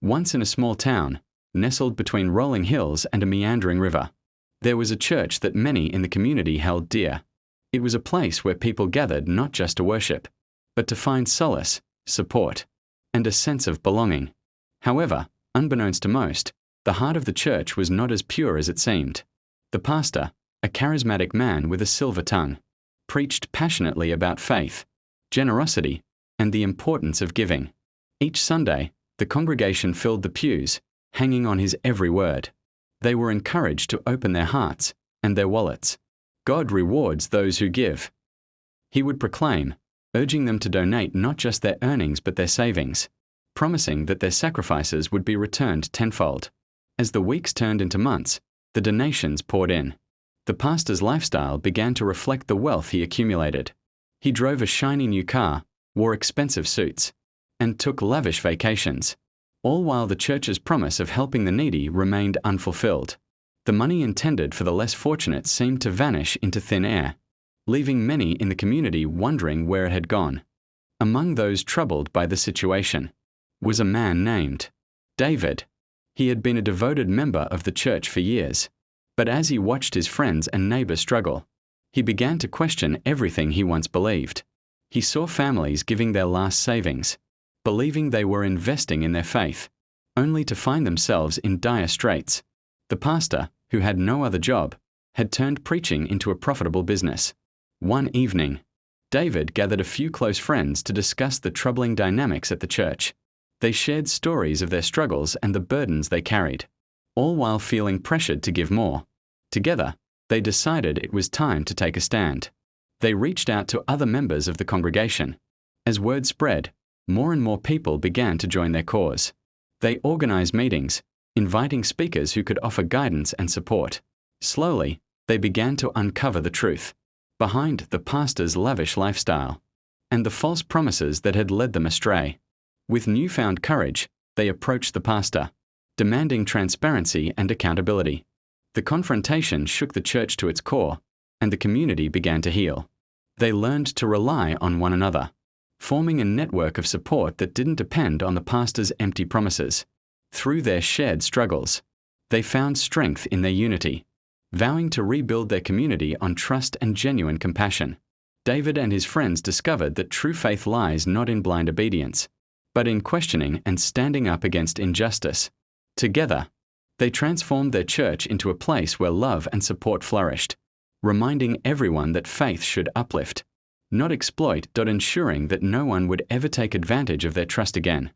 Once in a small town, nestled between rolling hills and a meandering river, there was a church that many in the community held dear. It was a place where people gathered not just to worship, but to find solace, support, and a sense of belonging. However, unbeknownst to most, the heart of the church was not as pure as it seemed. The pastor, a charismatic man with a silver tongue, preached passionately about faith, generosity, and the importance of giving. Each Sunday, the congregation filled the pews, hanging on his every word. They were encouraged to open their hearts and their wallets. God rewards those who give. He would proclaim, urging them to donate not just their earnings but their savings, promising that their sacrifices would be returned tenfold. As the weeks turned into months, the donations poured in. The pastor's lifestyle began to reflect the wealth he accumulated. He drove a shiny new car, wore expensive suits, and took lavish vacations, all while the church's promise of helping the needy remained unfulfilled. The money intended for the less fortunate seemed to vanish into thin air, leaving many in the community wondering where it had gone. Among those troubled by the situation was a man named David. He had been a devoted member of the church for years, but as he watched his friends and neighbors struggle, he began to question everything he once believed. He saw families giving their last savings, believing they were investing in their faith, only to find themselves in dire straits. The pastor, who had no other job, had turned preaching into a profitable business. One evening, David gathered a few close friends to discuss the troubling dynamics at the church. They shared stories of their struggles and the burdens they carried, all while feeling pressured to give more. Together, they decided it was time to take a stand. They reached out to other members of the congregation. As word spread, more and more people began to join their cause. They organized meetings, inviting speakers who could offer guidance and support. Slowly, they began to uncover the truth behind the pastor's lavish lifestyle and the false promises that had led them astray. With newfound courage, they approached the pastor, demanding transparency and accountability. The confrontation shook the church to its core, and the community began to heal. They learned to rely on one another, forming a network of support that didn't depend on the pastor's empty promises. Through their shared struggles, they found strength in their unity, vowing to rebuild their community on trust and genuine compassion. David and his friends discovered that true faith lies not in blind obedience, but in questioning and standing up against injustice. Together, they transformed their church into a place where love and support flourished, reminding everyone that faith should uplift, not exploit, ensuring that no one would ever take advantage of their trust again.